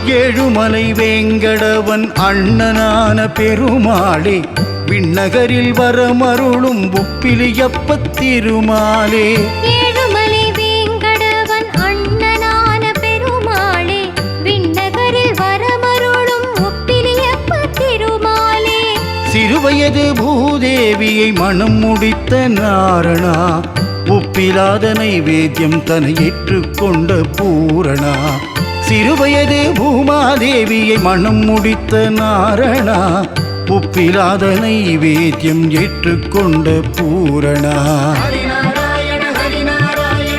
ஏழுமலை வேங்கடவன் அண்ணனான பெருமாளே, விண்ணகரில் வரமருளும் உப்பிலியப்பத் திருமாலே. ஏழுமலை வேங்கடவன் அண்ணனான பெருமாளே, விண்ணகரில் வரமருளும் உப்பிலியப்பத் திருமாலே. சிறுவயது பூதேவியை மனம் முடித்த நாரணா, உப்பிலாத நைவேத்தியம் தன்னை ஏற்றுக்கொண்ட பூரணா. சிறுவயது பூமாதேவியை மனம் முடித்த நாரணா, உப்பிலாத நைவேத்தியம் ஏற்றுக்கொண்ட பூரணா.